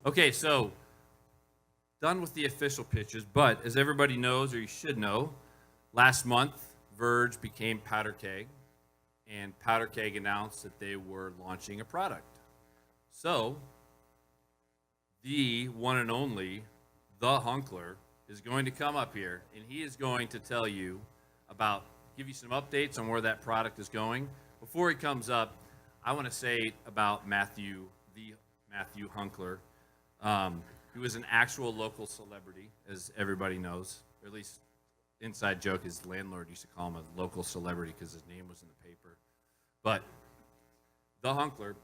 Okay, so done with the official pitches, but as everybody knows, or you should know, last month Verge became Powderkeg, and Powderkeg announced that they were launching a product. So the one and only, the Hunkler, is going to come up here, and he is going to tell you give you some updates on where that product is going. Before he comes up, I want to say about Matthew Hunkler. He was an actual local celebrity, as everybody knows, or at least inside joke, his landlord used to call him a local celebrity because his name was in the paper. But the Hunkler,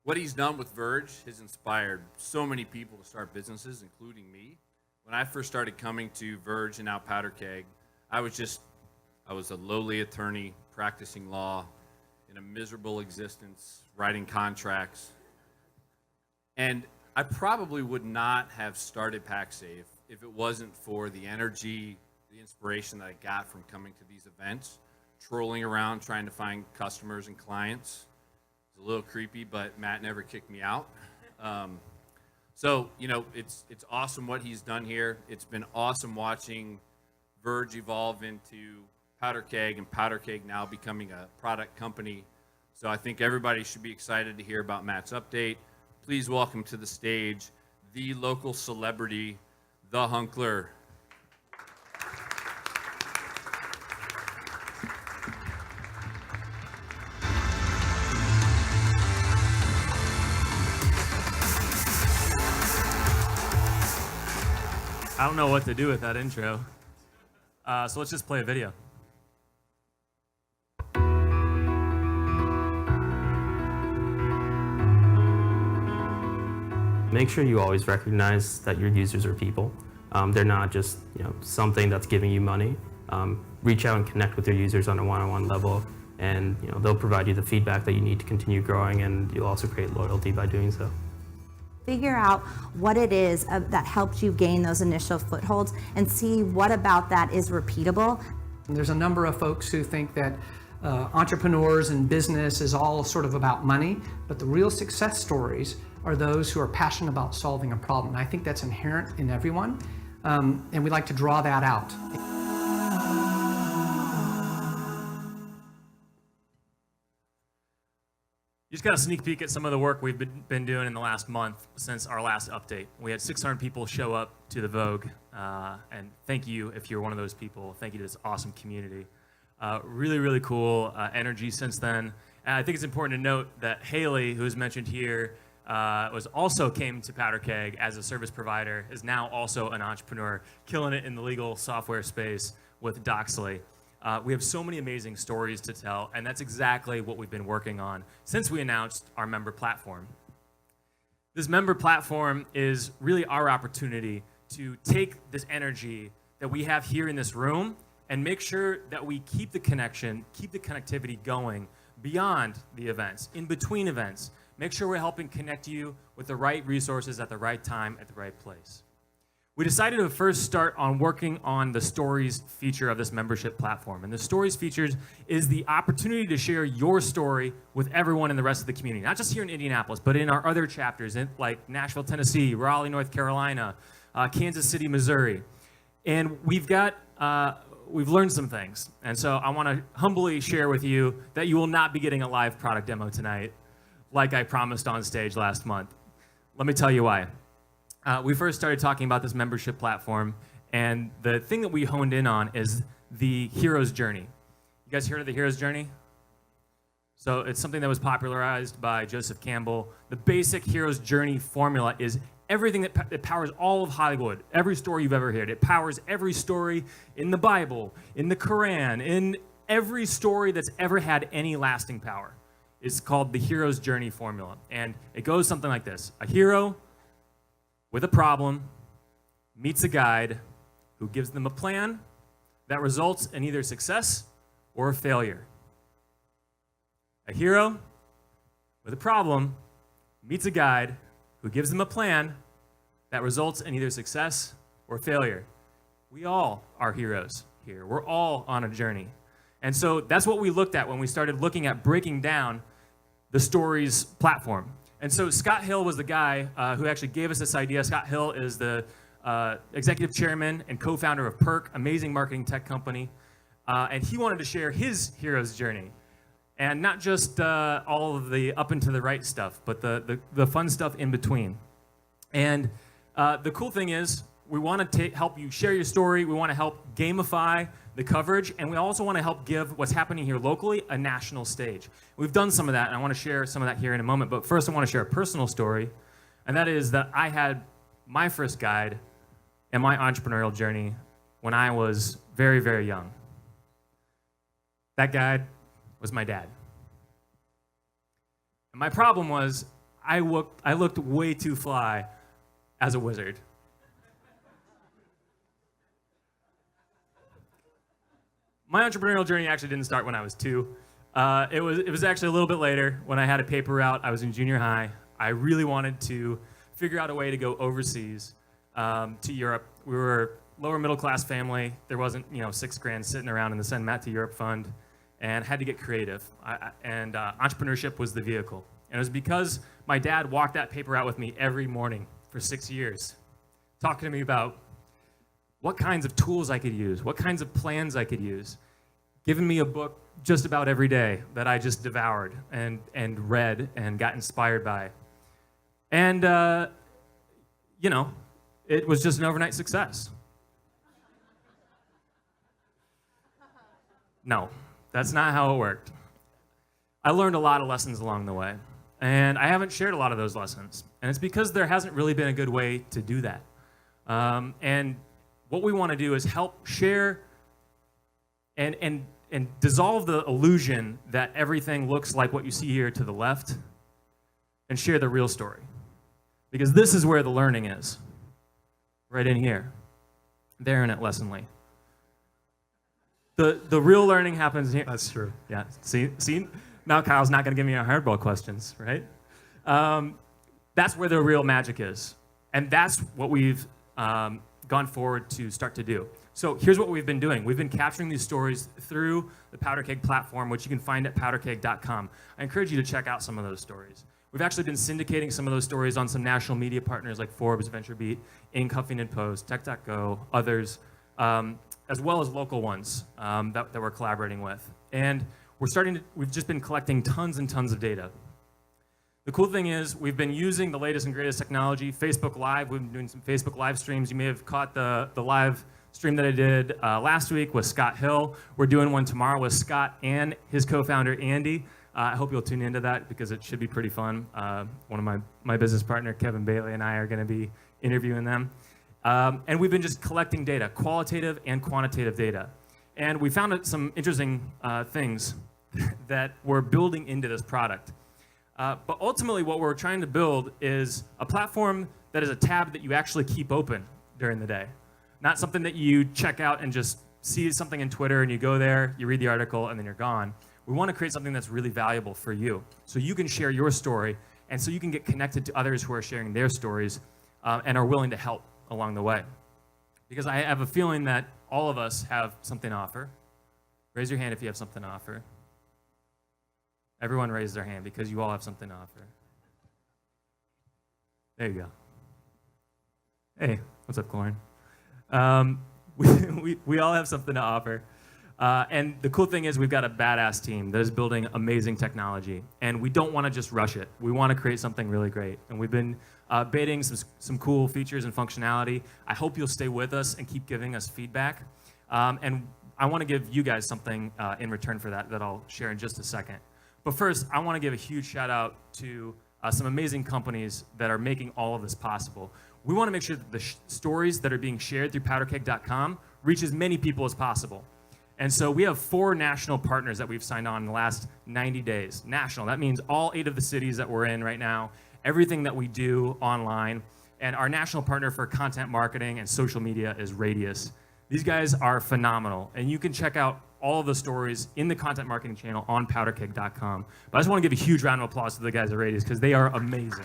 what he's done with Verge has inspired so many people to start businesses, including me. When I first started coming to Verge and now Powderkeg, I was a lowly attorney practicing law in a miserable existence, writing contracts. And I probably would not have started PackSafe if it wasn't for the energy, the inspiration that I got from coming to these events, trolling around trying to find customers and clients. It's a little creepy, but Matt never kicked me out. So, it's awesome what he's done here. It's been awesome watching Verge evolve into Powderkeg, and Powderkeg now becoming a product company. So I think everybody should be excited to hear about Matt's update. Please welcome to the stage the local celebrity, the Hunkler. I don't know what to do with that intro. So let's just play a video. Make sure you always recognize that your users are people. They're not just something that's giving you money. Reach out and connect with your users on a one-on-one level, and they'll provide you the feedback that you need to continue growing, and you'll also create loyalty by doing so. Figure out what it is that helped you gain those initial footholds and see what about that is repeatable. There's a number of folks who think that entrepreneurs and business is all sort of about money, but the real success stories are those who are passionate about solving a problem. And I think that's inherent in everyone, and we like to draw that out. You just got a sneak peek at some of the work we've been doing in the last month since our last update. We had 600 people show up to the Vogue, and thank you if you're one of those people. Thank you to this awesome community. Really, really cool energy since then. And I think it's important to note that Haley, who is mentioned here, also came to Powderkeg as a service provider, is now also an entrepreneur, killing it in the legal software space with Doxley. We have so many amazing stories to tell, and that's exactly what we've been working on since we announced our member platform. This member platform is really our opportunity to take this energy that we have here in this room and make sure that we keep the connection, keep the connectivity going beyond the events, in between events. Make sure we're helping connect you with the right resources at the right time, at the right place. We decided to first start on working on the Stories feature of this membership platform. And the Stories features is the opportunity to share your story with everyone in the rest of the community, not just here in Indianapolis, but in our other chapters, like Nashville, Tennessee, Raleigh, North Carolina, Kansas City, Missouri. And we've learned some things. And so I want to humbly share with you that you will not be getting a live product demo tonight, like I promised on stage last month. Let me tell you why. We first started talking about this membership platform, and the thing that we honed in on is the hero's journey. You guys heard of the hero's journey? So it's something that was popularized by Joseph Campbell. The basic hero's journey formula is everything that powers all of Hollywood, every story you've ever heard. It powers every story in the Bible, in the Quran, in every story that's ever had any lasting power. It's called the hero's journey formula. And it goes something like this. A hero with a problem meets a guide who gives them a plan that results in either success or failure. A hero with a problem meets a guide who gives them a plan that results in either success or failure. We all are heroes here. We're all on a journey. And so that's what we looked at when we started looking at breaking down the Stories platform. And so Scott Hill was the guy who actually gave us this idea. Scott Hill is the executive chairman and co-founder of Perk, amazing marketing tech company. And he wanted to share his hero's journey. And not just all of the up and to the right stuff, but the fun stuff in between. And the cool thing is, we want to help you share your story. We want to help gamify the coverage. And we also want to help give what's happening here locally a national stage. We've done some of that, and I want to share some of that here in a moment. But first, I want to share a personal story. And that is that I had my first guide in my entrepreneurial journey when I was very, very young. That guide was my dad. And my problem was I looked way too fly as a wizard. My entrepreneurial journey actually didn't start when I was 2. It was actually a little bit later when I had a paper route. I was in junior high. I really wanted to figure out a way to go overseas to Europe. We were a lower middle class family. There wasn't $6,000 sitting around in the Send Matt to Europe fund, and had to get creative. Entrepreneurship was the vehicle. And it was because my dad walked that paper out with me every morning for 6 years, talking to me about what kinds of tools I could use, what kinds of plans I could use, giving me a book just about every day that I just devoured and read and got inspired by. And, it was just an overnight success. No, that's not how it worked. I learned a lot of lessons along the way, and I haven't shared a lot of those lessons. And it's because there hasn't really been a good way to do that. And what we want to do is help share and dissolve the illusion that everything looks like what you see here to the left, and share the real story. Because this is where the learning is, right in here, there and at Lessonly. The real learning happens here. That's true. Yeah, see, now Kyle's not going to give me our hardball questions, right? That's where the real magic is. And that's what we've gone forward to start to do. So here's what we've been doing. We've been capturing these stories through the Powderkeg platform, which you can find at powderkeg.com. I encourage you to check out some of those stories. We've actually been syndicating some of those stories on some national media partners like Forbes, VentureBeat, Inc, Huffington Post, Tech.go, others, as well as local ones that we're collaborating with. And we've just been collecting tons and tons of data. The cool thing is we've been using the latest and greatest technology, Facebook Live. We've been doing some Facebook Live streams. You may have caught the live stream that I did last week with Scott Hill. We're doing one tomorrow with Scott and his co-founder, Andy. I hope you'll tune into that because it should be pretty fun. One of my business partner, Kevin Bailey, and I are going to be interviewing them. And we've been just collecting data, qualitative and quantitative data. And we found some interesting things that we're building into this product. But ultimately, what we're trying to build is a platform that is a tab that you actually keep open during the day. Not something that you check out and just see something in Twitter and you go there, you read the article, and then you're gone. We want to create something that's really valuable for you, so you can share your story, and so you can get connected to others who are sharing their stories and are willing to help along the way. Because I have a feeling that all of us have something to offer. Raise your hand if you have something to offer. Everyone raise their hand because you all have something to offer. There you go. Hey, what's up, Corin? We all have something to offer. And the cool thing is we've got a badass team that is building amazing technology. And we don't want to just rush it. We want to create something really great. And we've been baiting some cool features and functionality. I hope you'll stay with us and keep giving us feedback. And I want to give you guys something in return for that I'll share in just a second. But first, I want to give a huge shout out to some amazing companies that are making all of this possible. We want to make sure that the stories that are being shared through powderkeg.com reach as many people as possible. And so we have 4 national partners that we've signed on in the last 90 days. National, that means all 8 of the cities that we're in right now, everything that we do online. And our national partner for content marketing and social media is Radius. These guys are phenomenal. And you can check out all of the stories in the content marketing channel on powderkeg.com. But I just want to give a huge round of applause to the guys at Radius because they are amazing.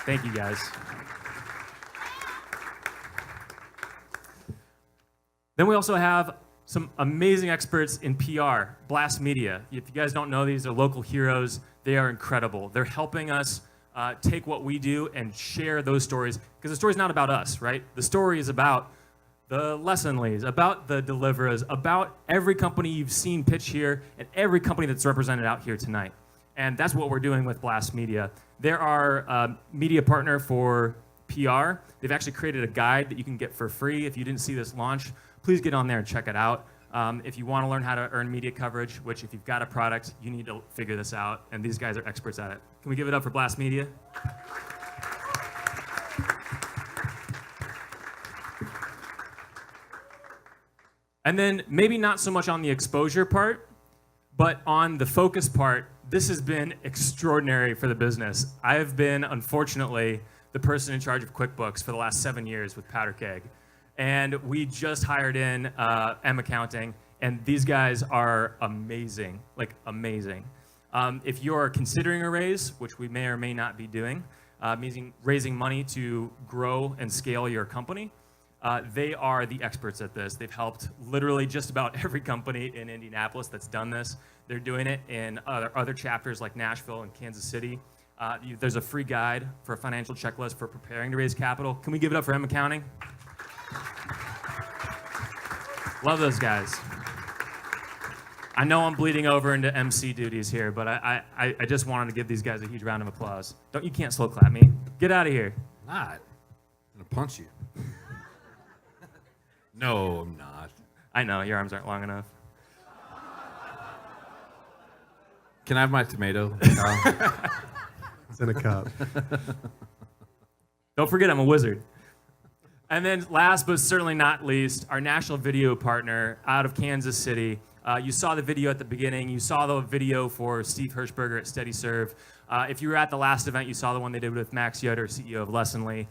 Thank you, guys. Then we also have some amazing experts in PR, Blast Media. If you guys don't know, these are local heroes. They are incredible. They're helping us take what we do and share those stories, because the story's not about us, right? The story is about the Lessonleys, about the Deliveras, about every company you've seen pitch here and every company that's represented out here tonight. And that's what we're doing with Blast Media. They're our media partner for PR. They've actually created a guide that you can get for free. If you didn't see this launch, please get on there and check it out. If you want to learn how to earn media coverage, which if you've got a product, you need to figure this out, and these guys are experts at it. Can we give it up for Blast Media? And then maybe not so much on the exposure part, but on the focus part, this has been extraordinary for the business. I have been, unfortunately, the person in charge of QuickBooks for the last 7 years with Powderkeg. And we just hired in M Accounting, and these guys are amazing, like amazing. If you're considering a raise, which we may or may not be doing, meaning raising money to grow and scale your company, they are the experts at this. They've helped literally just about every company in Indianapolis that's done this. They're doing it in other chapters like Nashville and Kansas City. There's a free guide for a financial checklist for preparing to raise capital. Can we give it up for M Accounting? Love those guys. I know I'm bleeding over into MC duties here, but I just wanted to give these guys a huge round of applause. You can't slow clap me. Get out of here. Not. I'm gonna punch you. No, I'm not. I know, your arms aren't long enough. Can I have my tomato? It's in a cup. Don't forget, I'm a wizard. And then last but certainly not least, our national video partner out of Kansas City. You saw the video at the beginning. You saw the video for Steve Hirschberger at SteadyServe. If you were at the last event, you saw the one they did with Max Yoder, CEO of Lessonly.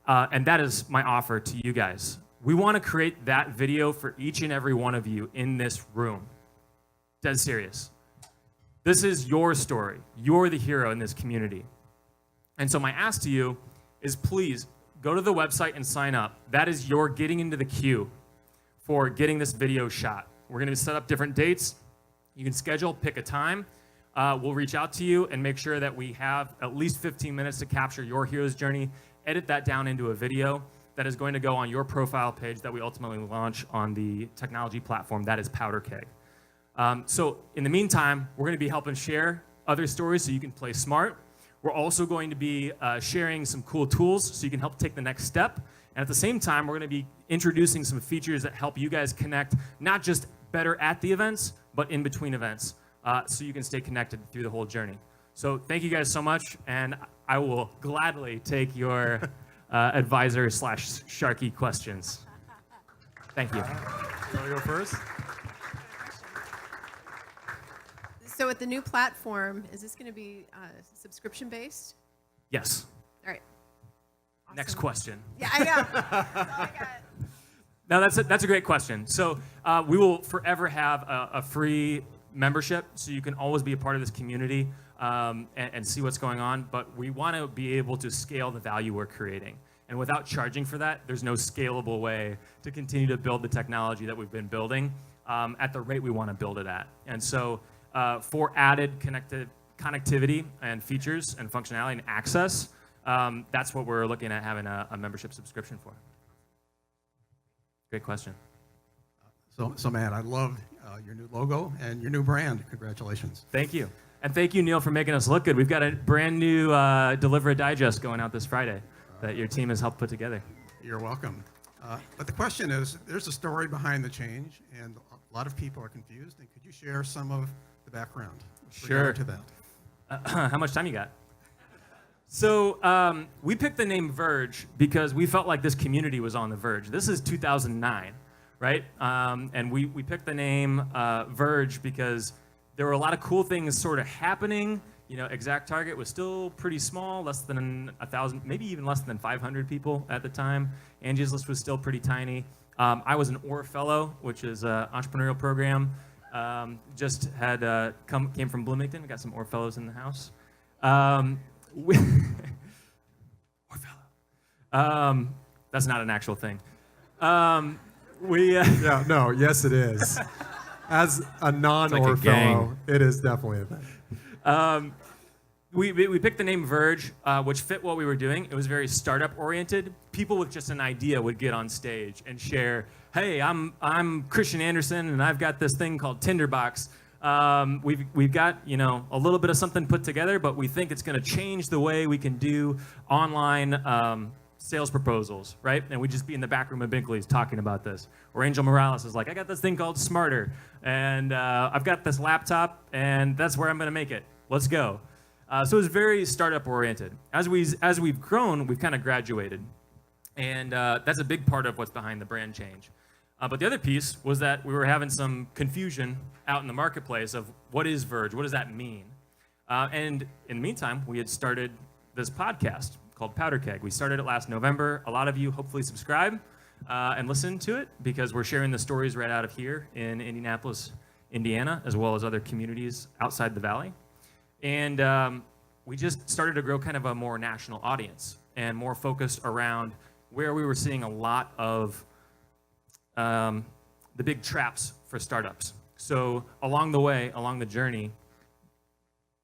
And that is my offer to you guys. We want to create that video for each and every one of you in this room. Dead serious. This is your story. You're the hero in this community. And so my ask to you is, please go to the website and sign up. That is your getting into the queue for getting this video shot. We're going to set up different dates. You can schedule, pick a time. We'll reach out to you and make sure that we have at least 15 minutes to capture your hero's journey, edit that down into a video that is going to go on your profile page that we ultimately launch on the technology platform that is Powderkeg. So in the meantime, we're going to be helping share other stories so you can play smart. We're also going to be sharing some cool tools so you can help take the next step. And at the same time, we're going to be introducing some features that help you guys connect, not just better at the events, but in between events, so you can stay connected through the whole journey. So thank you guys so much, and I will gladly take your advisor/Sharky questions. Thank you. You want to go first? So with the new platform, is this going to be subscription based? Yes. All right. Next Awesome. question. Yeah, I know. That's all I got. No, that's a great question. So we will forever have a free membership, so you can always be a part of this community and see what's going on. But we want to be able to scale the value we're creating. And without charging for that, there's no scalable way to continue to build the technology that we've been building at the rate we want to build it at. And so for added connectivity and features and functionality and access, that's what we're looking at having a membership subscription for. Great question. So Matt, I love your new logo and your new brand. Congratulations. Thank you. And thank you, Neil, for making us look good. We've got a brand new Deliver a Digest going out this Friday that your team has helped put together. You're welcome. But the question is, there's a story behind the change, and a lot of people are confused. And could you share some of the background with regard to that? How much time you got? So we picked the name Verge because we felt like this community was on the verge. This is 2009, right? And we picked the name Verge because there were a lot of cool things sort of happening. You know, Exact Target was still pretty small, less than 1,000, maybe even less than 500 people at the time. Angie's List was still pretty tiny. I was an OR fellow, which is an entrepreneurial program. Just had came from Bloomington. We got some OR fellows in the house. OR fellow. That's not an actual thing. We Yeah, no, yes, it is. As a non-or gang. fellow, it is definitely a thing. we picked the name Verge, which fit what we were doing. It was very startup oriented. People with just an idea would get on stage and share, "Hey, I'm Christian Anderson, and I've got this thing called Tinderbox. We've got a little bit of something put together, but we think it's going to change the way we can do online sales proposals, right?" And we'd just be in the back room of Binkley's talking about this. Or Angel Morales is like, "I got this thing called Smarter, and I've got this laptop, and that's where I'm going to make it. Let's go." So it was very startup oriented. As we've grown, we've kind of graduated, and that's a big part of what's behind the brand change. But the other piece was that we were having some confusion out in the marketplace of what is Verge, what does that mean? And in the meantime, we had started this podcast called Powderkeg. We started it last November. A lot of you hopefully subscribe and listen to it because we're sharing the stories right out of here in Indianapolis, Indiana, as well as other communities outside the valley. And we just started to grow kind of a more national audience and more focused around where we were seeing a lot of the big traps for startups. So along the way, along the journey,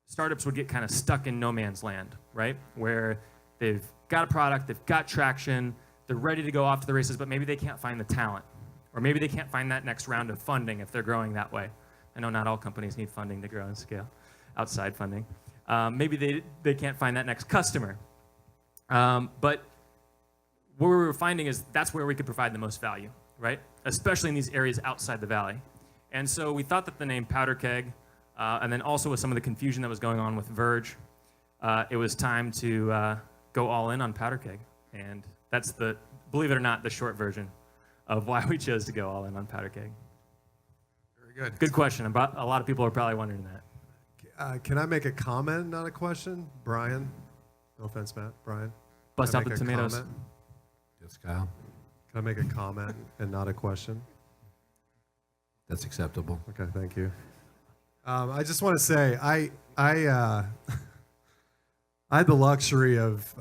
startups would get kind of stuck in no man's land, right? Where they've got a product, they've got traction, they're ready to go off to the races, but maybe they can't find the talent. Or maybe they can't find that next round of funding if they're growing that way. I know not all companies need funding to grow and scale, outside funding. Maybe they can't find that next customer. But what we were finding is that's where we could provide the most value, right? Especially in these areas outside the valley. And so we thought that the name Powderkeg, and then also with some of the confusion that was going on with Verge, it was time to go all in on Powderkeg. And that's believe it or not, the short version of why we chose to go all in on Powderkeg. Very good. Good question. A lot of people are probably wondering that. Can I make a comment, not a question? Brian? No offense, Matt. Brian? Bust Can I out the make a tomatoes. comment? Yes, Kyle. Can I make a comment and not a question? That's acceptable. Okay, thank you. I just want to say, I had the luxury of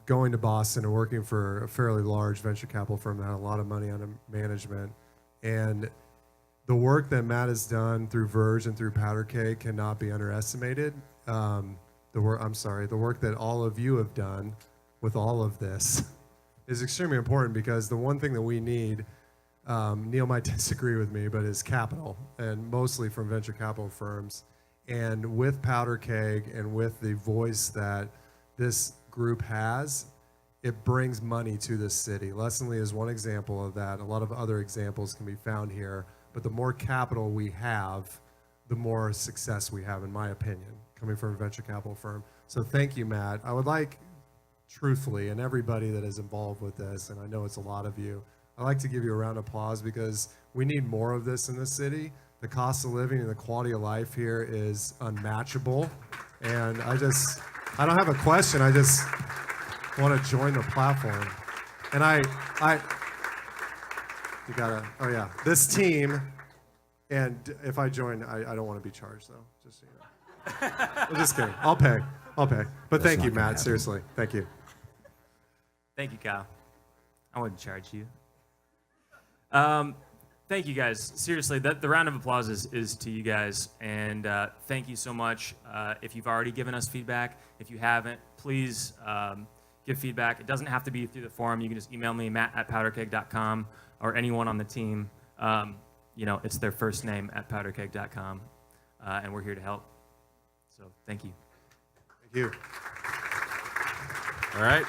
going to Boston and working for a fairly large venture capital firm that had a lot of money under management. And the work that Matt has done through Verge and through Powderkeg cannot be underestimated. The work that all of you have done with all of this is extremely important because the one thing that we need, Neil might disagree with me, but is capital, and mostly from venture capital firms. And with Powderkeg and with the voice that this group has, it brings money to this city. Lessonly is one example of that. A lot of other examples can be found here. But the more capital we have, the more success we have, in my opinion, coming from a venture capital firm. So thank you, Matt. I would like, truthfully, and everybody that is involved with this, and I know it's a lot of you, I'd like to give you a round of applause because we need more of this in this city. The cost of living and the quality of life here is unmatchable. And I don't have a question. I just want to join the platform. And this team, and if I join, I don't want to be charged though, just so you know. I'm just kidding. I'll pay. But thank you, Matt, seriously. Thank you. Thank you, Kyle. I wouldn't charge you. Thank you, guys. Seriously, the round of applause is to you guys, and thank you so much. If you've already given us feedback, if you haven't, please give feedback. It doesn't have to be through the forum. You can just email me, matt@powderkeg.com, or anyone on the team. It's their first name at powderkeg.com, and we're here to help. So thank you. Thank you. All right.